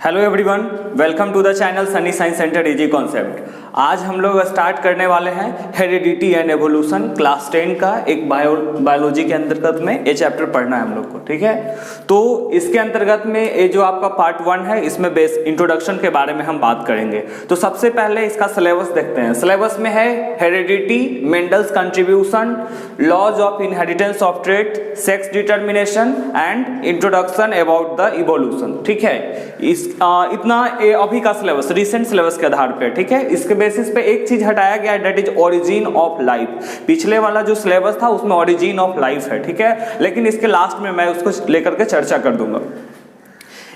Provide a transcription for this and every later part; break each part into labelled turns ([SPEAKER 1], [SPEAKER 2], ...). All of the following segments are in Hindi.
[SPEAKER 1] Hello everyone, welcome to the channel Sunny Science Centre easy concept. आज हम लोग स्टार्ट करने वाले हैं हेरिडिटी एंड एवोल्यूशन क्लास 10 का एक बायोलॉजी के अंतर्गत में ये चैप्टर पढ़ना है हम लोग को, ठीक है। तो इसके अंतर्गत में ये जो आपका पार्ट 1 है, इसमें बेस इंट्रोडक्शन के बारे में हम बात करेंगे। तो सबसे पहले इसका सिलेबस देखते हैं। सिलेबस में है heredity, Mendel's contribution, laws of inheritance of trait, sex determination and introduction about the evolution, ठीक है। इतना अभी का सिलेबस रिसेंट सिलेबस के आधार पे, ठीक है। इसके बेसिस पे एक चीज हटाया गया है, that is origin of life. पिछले वाला जो सिलेबस था उसमें ओरिजिन ऑफ लाइफ है, ठीक है, लेकिन इसके लास्ट में मैं उसको लेकर के चर्चा कर दूंगा।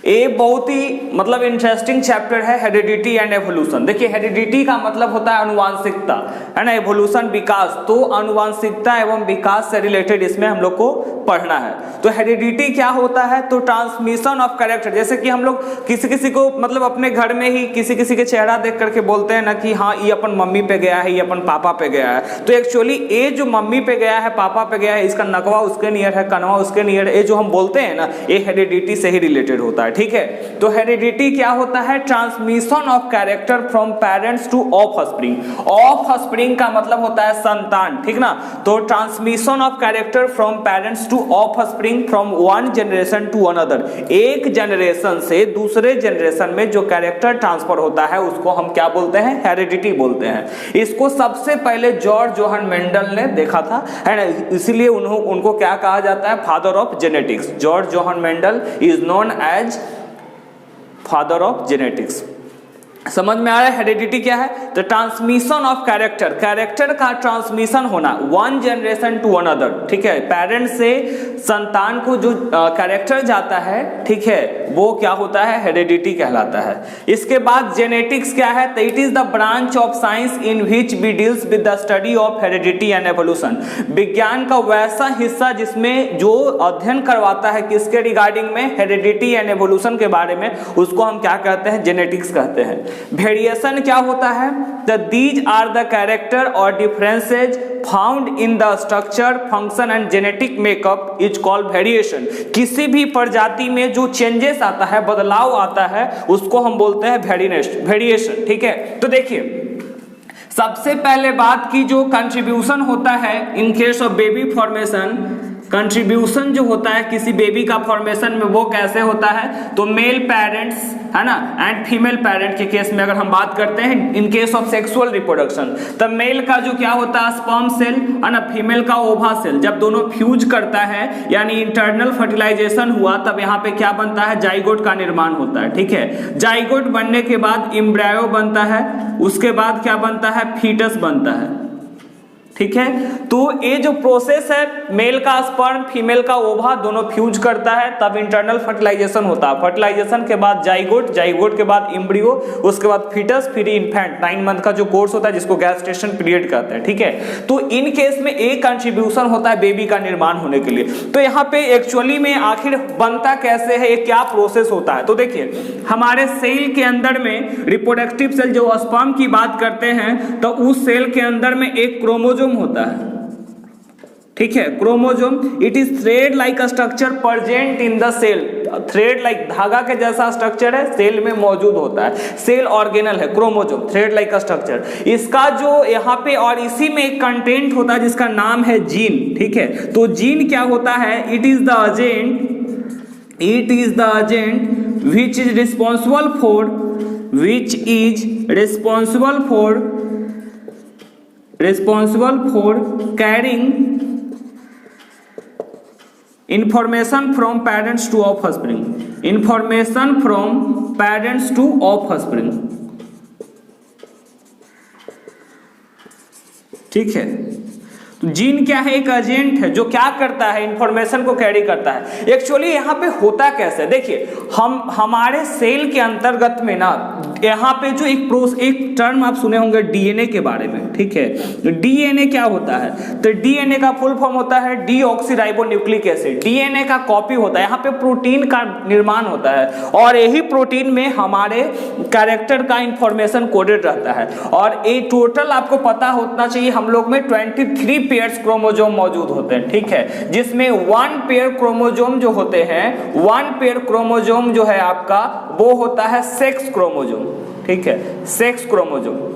[SPEAKER 1] ये बहुत ही मतलब इंटरेस्टिंग चैप्टर है हेरिडिटी एंड एवोल्यूशन। देखिए, हेरिडिटी का मतलब होता है अनुवांशिकता, है ना। एवोल्यूशन विकास, तो अनुवांशिकता एवं विकास से रिलेटेड इसमें हम लोग को पढ़ना है। तो हेरिडिटी क्या होता है, तो ट्रांसमिशन ऑफ कैरेक्टर। जैसे कि हम लोग किसी किसी को मतलब अपने घर में ही किसी किसी के चेहरा देख करके बोलते हैं ना कि हाँ ये अपन मम्मी पे गया है, ये अपन पापा पे गया है। तो एक्चुअली ये जो मम्मी पे गया है, पापा पे गया है, इसका नकवा उसके नियर है, कनवा उसके नियर है, ये जो हम बोलते हैं ना, ये हेरिडिटी से ही रिलेटेड होता है, ठीक है। तो हेरिडिटी क्या होता है, transmission of character from parents to offspring. Offspring का मतलब होता है संतान, ठीक ना। तो transmission of character from parents to offspring from one generation to another. एक जनरेशन से दूसरे जनरेशन में जो कैरेक्टर ट्रांसफर होता है उसको हम क्या बोलते हैं, हेरिडिटी बोलते हैं। इसको सबसे पहले जॉर्ज जोहन मेंडल ने देखा था, है ना। इसीलिए उनको क्या कहा जाता है, father of genetics. George Johann Mendel is known as father of genetics. समझ में आ रहा है हेरिडिटी क्या है, तो ट्रांसमिशन ऑफ कैरेक्टर, कैरेक्टर का ट्रांसमिशन होना वन जनरेशन टू अनदर, ठीक है। पेरेंट से संतान को जो कैरेक्टर जाता है, ठीक है, वो क्या होता है, हेरिडिटी कहलाता है। इसके बाद जेनेटिक्स क्या है, तो it is the branch of science in which we deals with the study of heredity and evolution. विज्ञान का वैसा हिस्सा जिसमें जो अध्ययन करवाता है किसके रिगार्डिंग में, हेरिडिटी एंड एवोल्यूशन के बारे में, उसको हम क्या कहते हैं, जेनेटिक्स कहते हैं। वेरिएशन क्या होता है, दीज आर द कैरेक्टर और differences found in the structure, function and genetic makeup is called variation. किसी भी प्रजाति में जो चेंजेस आता है, बदलाव आता है, उसको हम बोलते हैं वेरिएशन, ठीक है। तो देखिए, सबसे पहले बात की जो कंट्रीब्यूशन होता है इन case of baby formation, contribution जो होता है किसी बेबी का फॉर्मेशन में, वो कैसे होता है, तो मेल पेरेंट्स, है ना, एंड फीमेल पेरेंट के केस में अगर हम बात करते हैं इन केस ऑफ सेक्सुअल रिप्रोडक्शन, तब मेल का जो क्या होता है, स्पर्म सेल, है ना, फीमेल का ओवा सेल, जब दोनों फ्यूज करता है यानी इंटरनल फर्टिलाइजेशन हुआ, तब यहाँ पे क्या बनता है, जाइगोट का निर्माण होता है, ठीक है। जाइगोट बनने के बाद एम्ब्रायो बनता है, उसके बाद क्या बनता है, फीटस बनता है, ठीक है। तो ये जो प्रोसेस है, मेल का स्पर्म फीमेल का ओवा दोनों फ्यूज करता है, तब इंटरनल फर्टिलाइजेशन होता है। फर्टिलाइजेशन के बाद जाइगोट, जाइगोट के बाद एम्ब्रियो, उसके बाद फीटस, फिर इन्फेंट। 9 मंथ का जो कोर्स होता है जिसको गैस्टेशन पीरियड कहते हैं, ठीक है। तो इन केस में एक कंट्रीब्यूशन होता है बेबी का निर्माण होने के लिए। तो यहाँ पे एक्चुअली में आखिर बनता कैसे है, ये क्या प्रोसेस होता है, तो देखिए, हमारे सेल के अंदर में रिप्रोडक्टिव सेल जो स्पर्म की बात करते हैं, तो उस सेल के अंदर में एक क्रोमोसोम होता है, ठीक है। Chromosome, it is thread like structure present in the cell. Thread like धागा के जैसा स्ट्रक्चर है, सेल में मौजूद होता है। सेल ऑर्गेनल है क्रोमोसोम, थ्रेड लाइक स्ट्रक्चर। इसका जो यहाँ पे और इसी में एक कंटेंट होता है जिसका नाम है जीन, ठीक है। तो जीन क्या होता है, it is the agent which is responsible for carrying information from parents to offspring, ठीक है। तो जीन क्या है, एक एजेंट है जो क्या करता है, इंफॉर्मेशन को कैरी करता है। एक्चुअली यहाँ पे होता कैसे, देखिए, हमारे सेल के अंतर्गत में ना, यहाँ पे जो एक टर्म आप सुने होंगे डीएनए के बारे में, ठीक है। डीएनए क्या होता है, तो डीएनए का फुल फॉर्म होता है डीऑक्सीराइबोन्यूक्लिक एसिड। डीएनए का कॉपी होता है, यहाँ पे प्रोटीन का निर्माण होता है, और यही प्रोटीन में हमारे कैरेक्टर का इंफॉर्मेशन कोडेड रहता है। और ये टोटल आपको पता होना चाहिए, हम लोग में 23 पेयर्स क्रोमोसोम मौजूद होते हैं, ठीक है, जिसमें 1 पेयर क्रोमोसोम जो होते हैं, 1 पेयर क्रोमोसोम जो है आपका वो होता है सेक्स क्रोमोसोम, ठीक है, sex chromosome.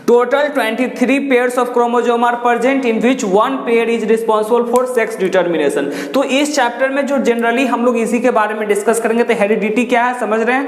[SPEAKER 1] Total 23 pairs of chromosome are present in which 1 pair is responsible for sex determination। तो इस चैप्टर में जो जनरली हम लोग इसी के बारे में डिस्कस करेंगे। तो हेरिडिटी क्या है समझ रहे हैं,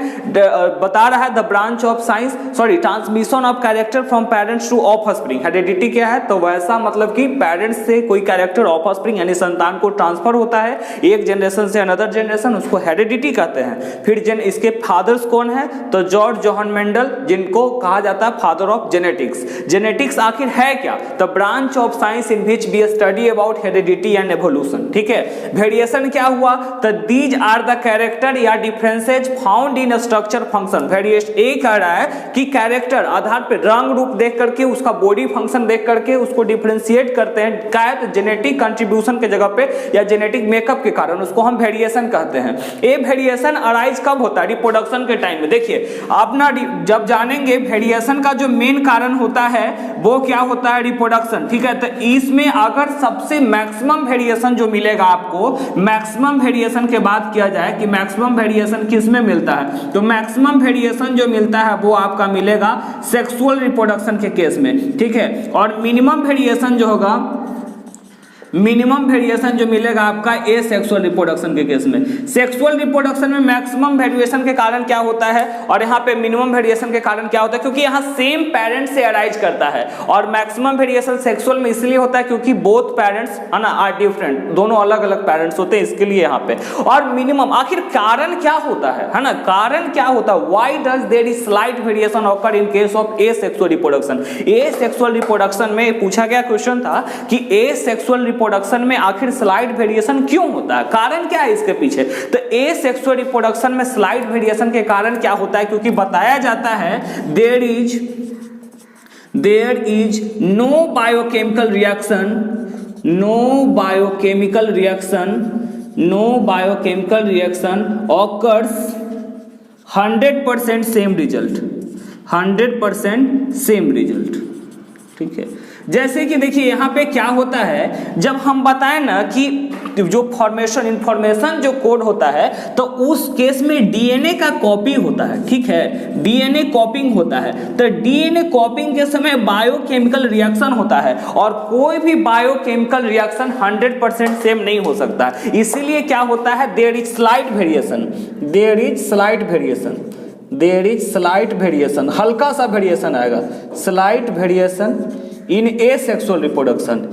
[SPEAKER 1] बता रहा है the branch of science sorry transmission of character from parents to offspring. Heredity क्या है, तो वैसा मतलब कि पेरेंट्स से कोई कैरेक्टर ऑफस्प्रिंग यानी संतान को ट्रांसफर होता है एक जनरेशन से अनदर जनरेशन, उसको हेरिडिटी कहते हैं। फिर इसके फादर्स कौन है, तो जॉर्ज जोहन मेंडल, जिनको कहा जाता है फादर ऑफ जेनेटिक्स आखिर है क्या, the branch of science in which we study about heredity and evolution, ठीक है। वेरिएशन क्या हुआ, तो दीज आर द कैरेक्टर या differences found in structure function. Variation ये कह रहा है कि कैरेक्टर आधार पे रंग रूप देख करके उसका बॉडी फंक्शन देख करके उसको डिफरेंशिएट करते हैं, क्या है, जेनेटिक कंट्रीब्यूशन के जगह पे या जेनेटिक मेकअप के कारण उसको हम वेरिएशन कहते हैं। ये वेरिएशन अराइज कब होता है, रिप्रोडक्शन के टाइम में। देखिए आप ना जब जानेंगे वेरिएशन का जो मेन कारण होता है वो क्या होता है, रिप्रोडक्शन, ठीक है। तो इसमें अगर सबसे मैक्सिमम वेरिएशन जो मिलेगा आपको, मैक्सिमम वेरिएशन के बात किया जाए कि मैक्सिमम वेरिएशन किस में मिलता है, तो मैक्सिमम वेरिएशन जो मिलता है वो आपका मिलेगा सेक्सुअल रिप्रोडक्शन के केस में, ठीक है। और मिनिमम वेरिएशन जो होगा, मिनिमम वेरिएशन जो मिलेगा आपका ए सेक्सुअल रिप्रोडक्शन के केस में। सेक्सुअल रिप्रोडक्शन में मैक्सिमम वेरिएशन के कारण क्या होता है और यहाँ पे मिनिमम वेरिएशन के कारण क्या होता है, क्योंकि यहाँ सेम पेरेंट से अराइज करता है। और मैक्सिमम वेरिएशन सेक्सुअल में इसलिए होता है क्योंकि बोथ पेरेंट्स है ना आर डिफरेंट, दोनों अलग अलग पेरेंट्स होते हैं, इसके लिए यहाँ पे। और मिनिमम आखिर कारण क्या होता है ना, कारण क्या होता है, why does there is slight variation occur in case of asexual reproduction. Asexual reproduction में पूछा गया क्वेश्चन था कि ए सेक्सुअल रिप्रोडक्शन में आखिर स्लाइड वेरिएशन क्यों होता है, कारण क्या है इसके पीछे। तो ए सेक्सुअल रिप्रोडक्शन में स्लाइड वेरिएशन के कारण क्या होता है, क्योंकि बताया जाता है there is no biochemical reaction occurs 100% same result, 100% same result, ठीक है। जैसे कि देखिए यहाँ पे क्या होता है, जब हम बताएं ना कि जो फॉर्मेशन इंफॉर्मेशन जो कोड होता है तो उस केस में डीएनए का कॉपी होता है, ठीक है, डीएनए कॉपिंग होता है। तो डीएनए कॉपिंग के समय बायोकेमिकल रिएक्शन होता है और कोई भी बायोकेमिकल रिएक्शन 100% सेम नहीं हो सकता, इसीलिए क्या होता है, देयर इज स्लाइट वेरिएशन, हल्का सा वेरिएशन आएगा, स्लाइट वेरिएशन इन ए सेक्सुअल रिप्रोडक्शन,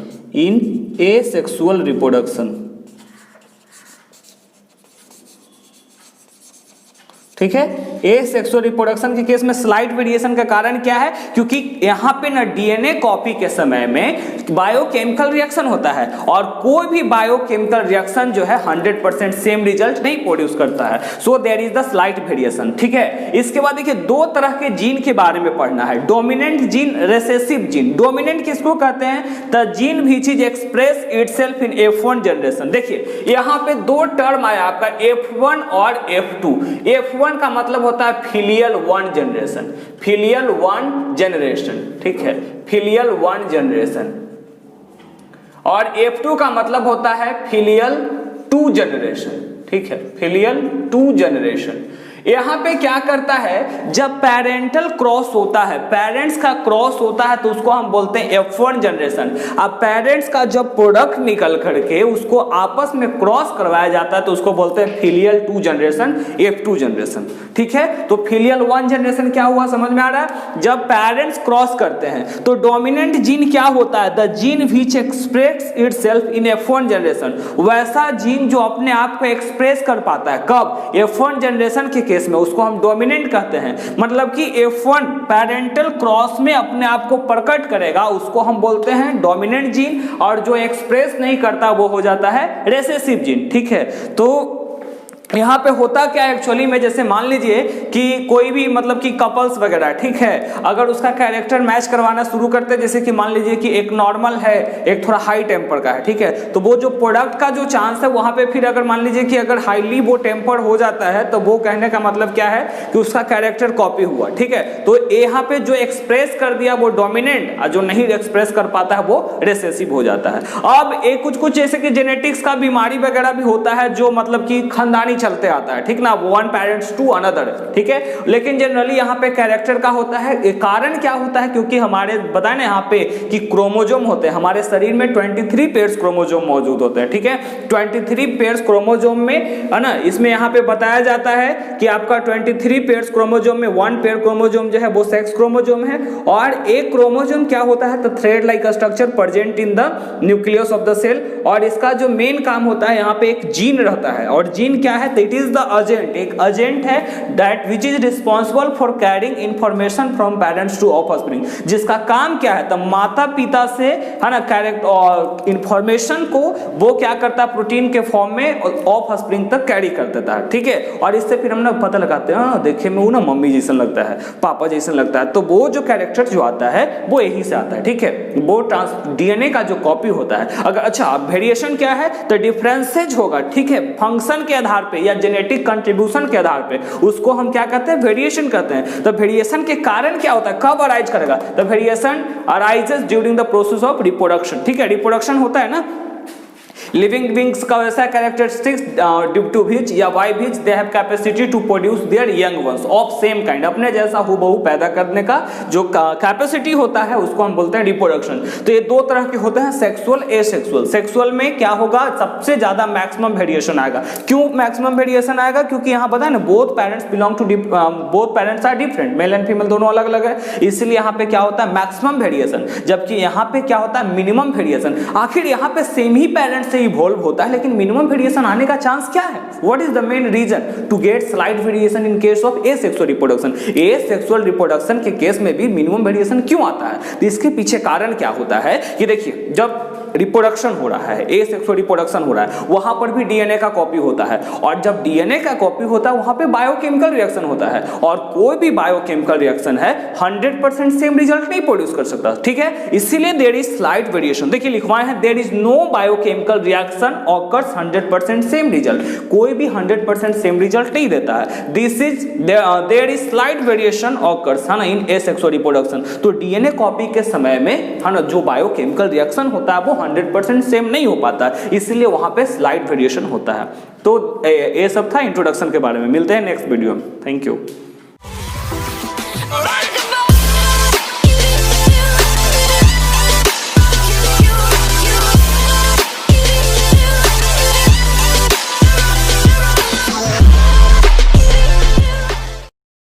[SPEAKER 1] ठीक है। ए सेक्सुअल रिप्रोडक्शन के केस में स्लाइट वेरिएशन का कारण क्या है, क्योंकि यहाँ पे ना डीएनए कॉपी के समय में बायोकेमिकल रिएक्शन होता है और कोई भी बायोकेमिकल रिएक्शन जो है 100% सेम रिजल्ट नहीं प्रोड्यूस करता है, so there is the slight variation, ठीक है। इसके बाद देखिए दो तरह के जीन के बारे में पढ़ना है, dominant gene, recessive gene. Dominant किसको कहते हैं, the gene which is express itself in F1 generation. देखिए यहाँ पे दो टर्म आया आपका F1 और F2। F1 का मतलब होता है फिलियल 1 जनरेशन, ठीक है, फिलियल 1 जनरेशन। और F2 का मतलब होता है फिलियल 2 जनरेशन, ठीक है, फिलियल 2 जनरेशन। यहाँ पे क्या करता है, जब पेरेंटल क्रॉस होता है, पेरेंट्स का क्रॉस होता है तो उसको हम बोलते हैं F1 जनरेशन। अब पेरेंट्स का जब प्रोडक्ट निकल करके उसको आपस में क्रॉस करवाया जाता है तो उसको बोलते हैं फिलियल 2 जनरेशन, F2 जनरेशन, ठीक है। तो फिलियल 1 जनरेशन क्या हुआ समझ में आ रहा है, जब पेरेंट्स क्रॉस करते हैं तो डोमिनेंट जीन क्या होता है, the gene which express itself in F1 generation. वैसा जीन जो अपने आप को एक्सप्रेस कर पाता है, कब, F1 जनरेशन के केस में, उसको हम डोमिनेंट कहते हैं। मतलब कि F1 पेरेंटल क्रॉस में अपने आप को प्रकट करेगा, उसको हम बोलते हैं डोमिनेंट जीन, और जो एक्सप्रेस नहीं करता वो हो जाता है रेसेसिव जीन, ठीक है। तो यहाँ पे होता क्या एक्चुअली में, जैसे मान लीजिए कि कोई भी मतलब कि कपल्स वगैरह, ठीक है, अगर उसका कैरेक्टर मैच करवाना शुरू करते हैं, जैसे कि मान लीजिए कि एक नॉर्मल है, एक थोड़ा हाई टेम्पर का है, ठीक है, तो वो जो प्रोडक्ट का जो चांस है वहाँ पे फिर अगर मान लीजिए कि अगर हाईली वो टेम्पर हो जाता है तो वो कहने का मतलब क्या है कि उसका कैरेक्टर कॉपी हुआ, ठीक है। तो यहाँ पे जो एक्सप्रेस कर दिया वो डोमिनेंट, और जो नहीं एक्सप्रेस कर पाता है वो रिसेसिव हो जाता है। अब एक कुछ जैसे कि जेनेटिक्स का बीमारी वगैरह भी होता है जो मतलब कि खानदानी चलते आता है, ठीक ना, वन पेरेंट्स टू अनदर, ठीक है। लेकिन जनरली यहाँ पे कैरेक्टर का होता है। कारण क्या होता है, क्योंकि हमारे बताए ना यहाँ पे कि क्रोमोजोम होते हैं हमारे शरीर में 23 पेयर्स क्रोमोजोम मौजूद होते हैं, ठीक है। 23 पेयर्स क्रोमोजोम में है ना, इसमें यहाँ पे बताया जाता है कि आपका 23 पेयर्स क्रोमोजोम में 1 पेयर क्रोमोजोम जो है वो सेक्स क्रोमोजोम है, और एक क्रोमोजोम क्या होता है, the thread like structure present in the nucleus of the cell, और इसका जो मेन काम होता है यहाँ पे एक जीन रहता है, और जीन क्या है, इट इज द एजेंट, एक एजेंट है that which is responsible for carrying information from parents to offspring, जिसका काम क्या है, तो माता पिता से है ना कैरेक्ट और इंफॉर्मेशन को वो क्या करता है प्रोटीन के फॉर्म में ऑफस्प्रिंग तक कैरी कर देता है, ठीक है। और इससे फिर हम ना पता लगाते हैं देखे में वो ना मम्मी जैसा लगता है, पापा जैसा लगता है, तो वो जो कैरेक्टर जो आता है वो यही से आता है, ठीक है। वो डीएनए का जो कॉपी होता है। अगर अच्छा वेरिएशन क्या है, तो डिफरेंसेज होगा, ठीक है, फंक्शन के आधार पे या जेनेटिक कंट्रीब्यूशन के आधार पे, उसको हम क्या कहते हैं, वेरिएशन कहते हैं। तो वेरिएशन के कारण क्या होता है, कब अराइज करेगा, तो variation arises during the process of reproduction, ठीक है। रिप्रोडक्शन होता है ना, लिविंग बींग्स का वैसा कैरेक्टरिस्टिक्स ड्यू टू व्हिच या by which they have capacity to produce their young ones of same kind, अपने जैसा हूबहू पैदा करने का जो कैपेसिटी होता है उसको हम बोलते हैं रिप्रोडक्शन। तो ये दो तरह के होते हैं, सेक्सुअल एसेक्सुअल। सेक्सुअल में क्या होगा, सबसे ज्यादा मैक्सिमम वेरिएशन आएगा। क्यों मैक्सिमम वेरिएशन आएगा, क्योंकि यहाँ पता है ना both parents belong to both parents are different, male and female दोनों अलग अलग है, इसलिए यहाँ पे क्या होता है मैक्सिमम वेरिएशन, जबकि यहाँ पे क्या होता है मिनिमम वेरिएशन। आखिर यहाँ पे सेम ही पेरेंट्स से इवॉल्व होता है, लेकिन मिनिमम वेरिएशन आने का चांस क्या है, what is the main reason to get slight variation in case of asexual reproduction. Asexual reproduction के केस में भी मिनिमम वेरिएशन क्यों आता है, तो इसके पीछे कारण क्या होता है कि देखिए, जब रिप्रोडक्शन हो रहा है, एसेक्सुअल रिप्रोडक्शन हो रहा है, वहां पर भी डीएनए का कॉपी होता है, और जब डीएनए का कॉपी होता है वहां पे बायोकेमिकल रिएक्शन होता है, और कोई भी बायोकेमिकल रिएक्शन है 100% सेम रिजल्ट नहीं प्रोड्यूस कर सकता, ठीक है। इसीलिए देयर इज स्लाइट वेरिएशन। देखिए लिखवाए हैं there is no biochemical reaction occurs 100% same result, कोई भी 100% सेम रिजल्ट नहीं देता है। This is there is slight variation occurs है ना इन एसेक्सुअल रिप्रोडक्शन। तो डीएनए कॉपी के समय में है ना जो बायोकेमिकल रिएक्शन होता है वो 100% सेम नहीं हो पाता, इसलिए वहां पे स्लाइट वेरिएशन होता है। तो ये सब था इंट्रोडक्शन के बारे में। मिलते हैं नेक्स्ट वीडियो में। Thank you.